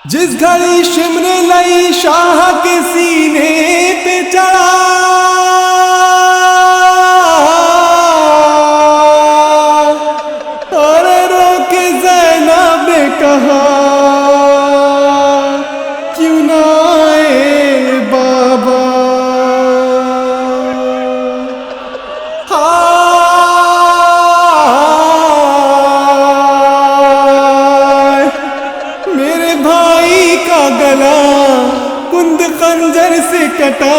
جس گھڑی شمر لئی شاہ کے سینے پہ چڑھا، اور رو کے زینب نے کہا کیوں نہ آئے بابا، میرے بھائی کا گلا کند خنجر سے کٹا،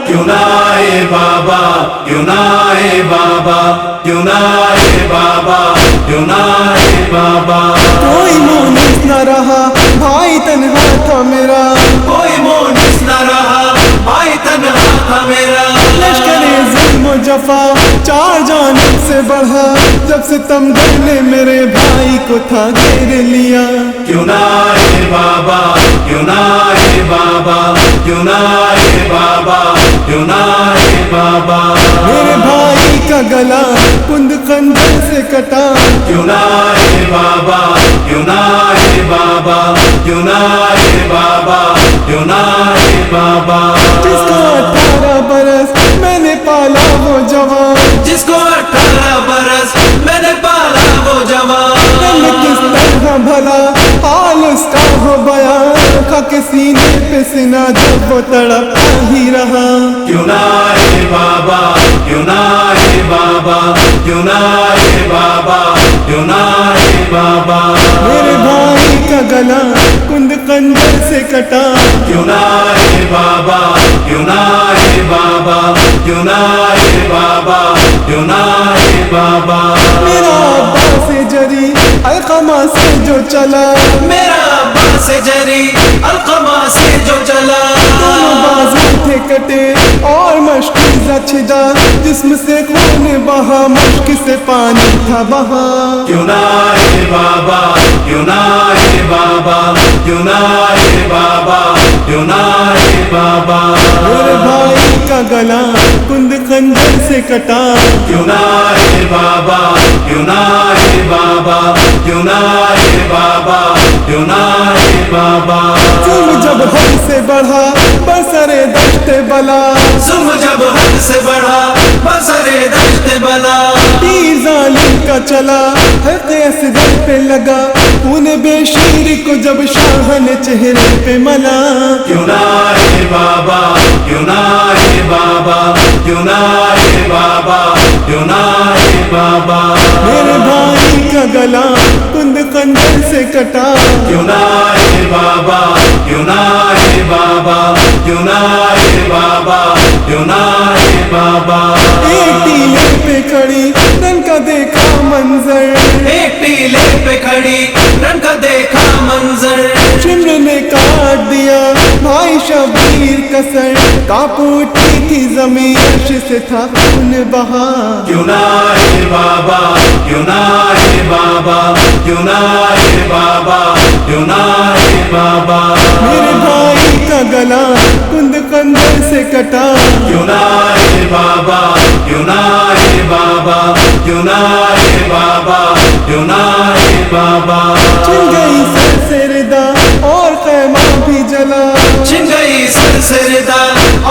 کیوں نہ آئے بابا، کیوں نہ آئے بابا، کیوں نہ آئے بابا، کیوں نہ آئے بابا۔ کوئی مونس نہ رہا بھائی تنہا تھا میرا، کوئی مونس نہ رہا بھائی تنہا تھا میرا۔ لشکر ظلم و جفا چار جانب سے بڑھا، جب ستمگر نے میرے بھائی کو تھا گھیر لیا، کیوں نہ آئے بابا، کیوں نہ آئے بابا، کیوں نہ آئے بابا، کیوں نہ آئے بابا۔ میرے بھائی کا گلا کند خنجر سے کٹا، کیوں نہ آئے بابا، کیوں نہ آئے بابا، کیوں نہ آئے بابا، کیوں نہ آئے بابا۔ جس کو 18 برس میں نے پالا وہ جوان، جس کو 18 برس میں نے پالا وہ جوان، کس طرح بھلا حال اس کا ہو بیان، خاک سینے پہ سنا جب وہ تڑپتا ہی رہا، کیوں نہ آئے بابا، کیوں نہ آئے بابا، کیوں نہ آئے بابا، کیوں نہ آئے بابا۔ میرے بھائی کا گلا کند خنجر سے کٹا، کیوں نہ آئے بابا، کیوں نہ آئے بابا، کیوں نہ آئے بابا، کیوں نہ آئے بابا۔ میرا عباس سے جری القمہ سے جو چلا، میرا عباس سے جری القمہ سے جو چلا، دونوں بازو تھے کٹے اور مشکیزہ چھدا، جسم سے خون بہا مشک سے پانی تھا بہا، کیوں نہ آئے بابا، کیوں نہ آئے بابا، کیوں نہ آئے بابا، کیوں نہ آئے بابا۔ میرے بھائی کا گلا کند خنجر سے کٹا، کیوں نہ آئے بابا، کیوں نہ آئے بابا، کیوں نہ آئے بابا، کیوں نہ آئے بابا۔ ظلم جب حد سے بڑھا بسر دشت بلا، ظلم جب حد سے بڑھا بسر دشت بلا، تیر ظالم کا چلا حق اصغر پہ لگا، انہیں بے شیر کو جب شاہ نے چہرے پہ ملا، کیوں نہ آئے بابا، کیوں نہ آئے بابا، کیوں نہ آئے بابا، کیوں نہ آئے بابا۔ میرے بھائی کا گلا کند خنجر سے کٹا، کیوں نہ آئے بابا، کیوں نہ آئے بابا، کیوں نہ آئے بابا، کیوں نہ آئے بابا۔ ایک ٹیلے پہ کھڑی رن کا دیکھا منظر، ایک ٹیلے پہ کھڑی رن کا دیکھا منظر، شمر نے کاٹ دیا بھائی شبیر کا سر، کانپ اٹھی تھی زمین عرش سے تھا خون بہا، کیوں نہ آئے بابا، کیوں نہ آئے بابا، کیوں نہ آئے بابا، کیوں نہ آئے بابا۔ میرے بھائی کا گلا کند خنجر سے کٹا، کیوں نہ آئے بابا، کیوں نہ آئے بابا، کیوں نہ آئے بابا، کیوں نہ آئے بابا۔ چھن گئی سر سے ردا اور خیمہ بھی جلا، چھن گئی سر سے ردا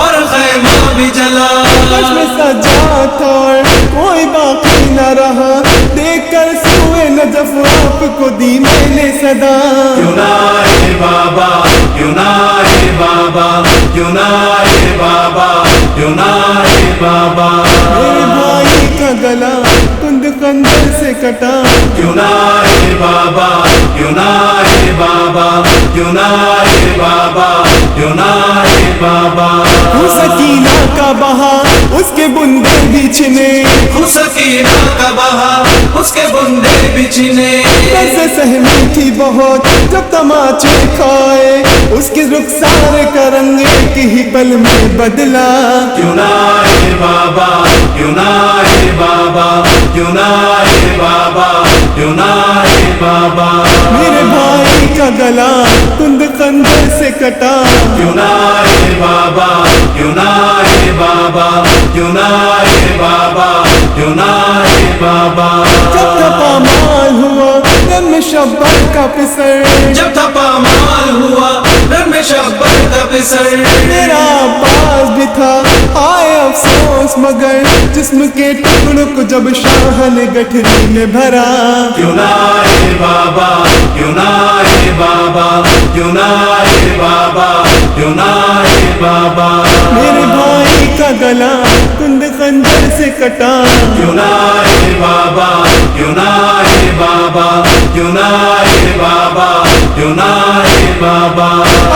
اور خیمہ بھی جلا، کش میں سجا تھا اور کوئی باقی نہ رہا، دیکھ کر سوئے نجف آپ کو دی میں نے صدا، کیوں نہ آئے بابا، کیوں نہ آئے بابا، کیوں نہ آئے بابا، کیوں نہ آئے بابا۔ میرے بھائی کا گلا کند خنجر سے کٹا، کیوں نہ آئے بابا، کیوں نہ آئے بابا، کیوں نہ آئے بابا، کیوں نہ آئے بابا۔ سکینہ کا بہا اس کے بندے بھی چھنے، سکینہ کا بہا اس کے بندے بچھنے، کیسے سہمی تھی بہت جب تماچے کھائے، اس کے رخسار کا رنگ ایک ہی پل میں بدلا، کیوں نہ آئے بابا، کیوں نہ آئے بابا، کیوں نہ آئے بابا، کیوں نہ آئے بابا۔ میرے بھائی کا گلا کند خنجر سے کٹا، کیوں نہ آئے بابا، کیوں نہ آئے بابا، کیوں نہ آئے بابا، کیوں نہ آئے بابا۔ جب کا پامال ہوا رن میں شبر کا پسر جب تھا پامال ہوا رن میں شبر کا پسر میرا عباس بھی تھا آئے افسوس مگر جسم کے ٹکڑوں کو جب شاہ نے گٹھری میں بھرا کیوں نہ آئے بابا کیوں نہ آئے بابا کیوں نہ آئے بابا کیوں نہ آئے بابا میرے بھائی کا گلا کند خنجر سے کٹا کیوں نہ آئے بابا کیوں نہ آئے بابا کیوں نہ آئے بابا کیوں نہ آئے بابا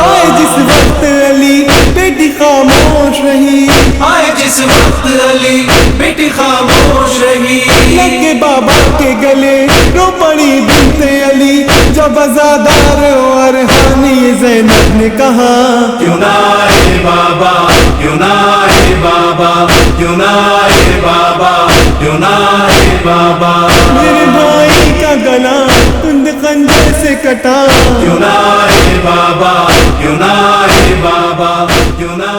آئے جس وقت علی بیٹی خاموش رہی آئے جس وقت علی بیٹی خاموش رہی لگے بابا کے گلے رو پڑی بنت علی جب ازادار اور ہانی زینب نے کہا کیوں نہ آئے بابا کیوں نہ آئے بابا کیوں نہ آئے بابا کیوں نہ آئے بابا میرے بھائی کا گلا کند خنجر سے کٹا کیوں نہ آئے بابا کیوں نہ آئے بابا کیوں نہ